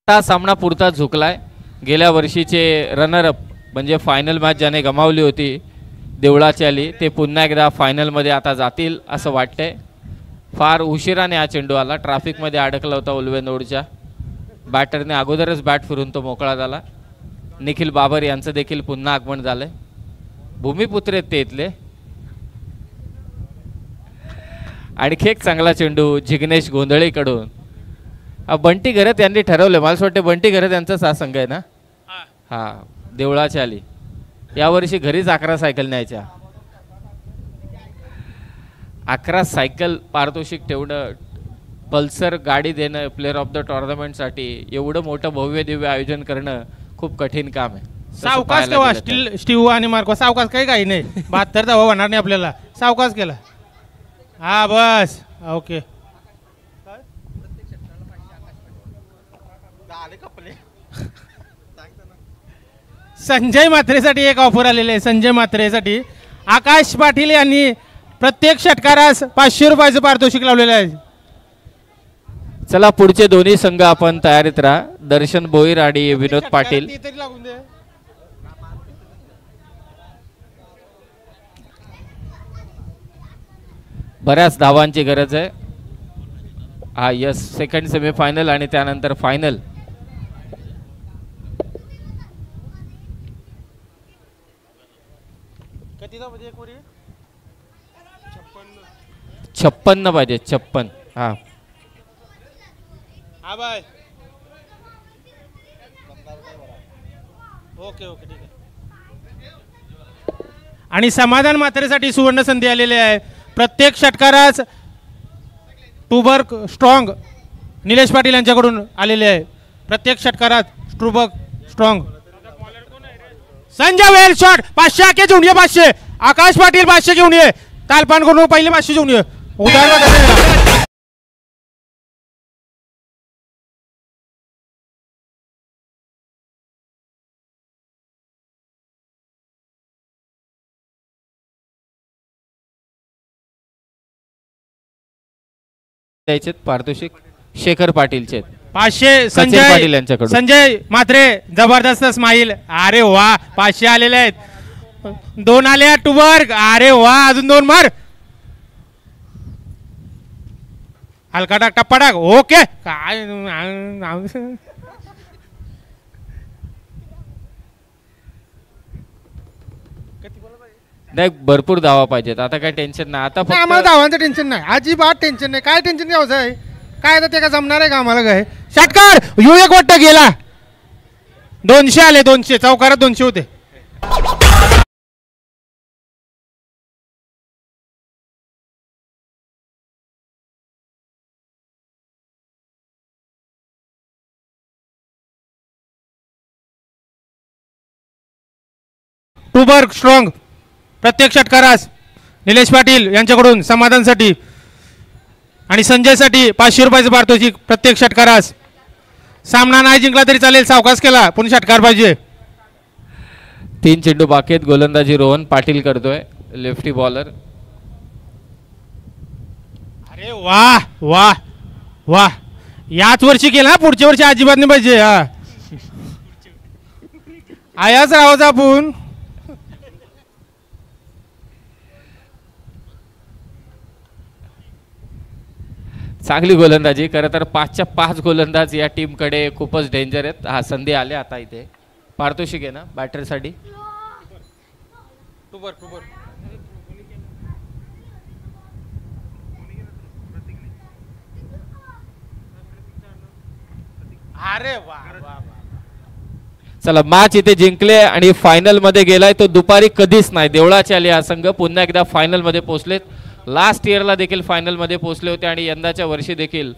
हा सामना पुरता झुकलाय. गेल्या वर्षीचे रनरअप म्हणजे फायनल मॅच ज्याने गमावली होती देवळाची आली, ते पुन्हा एकदा फायनलमध्ये आता जातील असं वाटतंय. फार उशिराने हा चेंडू आला. ट्रॅफिकमध्ये अडकला होता उल्वेनोडच्या. बॅटरने अगोदरच बॅट फिरून तो मोकळा झाला. निखिल बाबर यांचं देखील पुन्हा आगमन झालंय. भूमिपुत्र आहेत ते इथले. आणखी एक चांगला चेंडू जिग्नेश गोंधळेकडून. बंटी घरत यांनी ठरवलं. मला असं वाटतं बंटी घरत यांचाच हा संघ आहे ना. हा देवळाची आली. यावर्षी घरीच 11 सायकल न्यायच्या. 11 सायकल पारितोषिक ठेवणं, पल्सर गाडी देणं प्लेअर ऑफ द टुर्नामेंटसाठी एवढं मोठं भव्य दिव्य आयोजन करणं खूप कठीण काम आहे. सावकाश केव्हा स्टीव आणि मार्को सावकाश काही नाही. 72 धावा होणार नाही आपल्याला. सावकाश केला. हा बस ओके. संजय म्हात्रेसाठी एक ऑफर आलेली आहे. संजय म्हात्रेसाठी आकाश पाटील यांनी प्रत्येक षटकारास 500 रुपयाचं पारितोषिक लावलेलं आहे. चला पुढचे दोन्ही संघ आपण तयारीत राहा. दर्शन भोईर आणि विनोद पाटील. बऱ्याच धावांची गरज आहे. हा यस, सेकंड सेमीफायनल आणि त्यानंतर फायनल. किती 56 पाहिजे. 56. हा हा बाय. ओके ओके ठीक आहे. आणि समाधान मात्रेसाठी सुवर्ण संधी आलेली आहे. प्रत्येक षटकारास टूबर्ग स्ट्रॉंग निलेश पाटील यांच्याकडून आलेले आहे. प्रत्येक षटकारात टूबर्ग स्ट्रॉंग. संजय वेल शॉट 500 आके घेऊन ये 500. आकाश पाटील 500 घेऊन ये. तालपान करून पहिले 500 घेऊन ये. उदाहरण द्यायचे पारितोषिक शेखर पाटीलचे 500 सचिन पाटील यांच्याकडून. संजय मात्रे जबरदस्त स्माईल. अरे वा 500 आलेले आहेत. 2 आले टूबर्ग. अरे वा अजून 2 मार. हलका टाक टप्पा टाक. ओके काय नाही भरपूर धावा पाहिजेत. आता काय टेन्शन नाही. आता नाही, आम्हाला फक्त धावांचं टेन्शन नाही. अजिबात टेन्शन नाही. काय टेन्शन घ्यायचं आहे. काय तर ते का जमणार आहे का आम्हाला काय. षटकार यू एक वाटतं गेला. 200 आले. 200 चौकारात 200 होते. टूबर्ग स्ट्रॉंग प्रत्येक षटकारास निलेश पाटील यांच्याकडून समाधानसाठी आणि संजयसाठी 500 रुपयाचं पारितोषिक प्रत्येक षटकारास. सामना नाही जिंकला तरी चालेल. सावकाश केला पण षटकार पाहिजे. 3 चेंडू बाकी आहेत. गोलंदाजी रोहन पाटील करतोय लेफ्टी बॉलर. अरे वा वा वा. याच वर्षी केला पुढच्या वर्षी अजिबात नाही पाहिजे. हा आयाच राहायचं आपण. चांगली गोलंदाजी. खरं तर 5च्या 5 गोलंदाज या टीमकडे खूपच डेंजर आहेत. हा संधी आले आता इथे. पारितोषिक आहे ना बॅटरसाठी. अरे वा वा. चला मॅच इथे जिंकले आणि फायनल मध्ये गेलाय तो दुपारी कधीच नाही. देवळाचे आले हा संघ पुन्हा एकदा फायनल मध्ये पोहोचलेत. लास्ट इयरला देखील फायनल मध्ये पोहोचले होते आणि यंदाच्या वर्षी देखील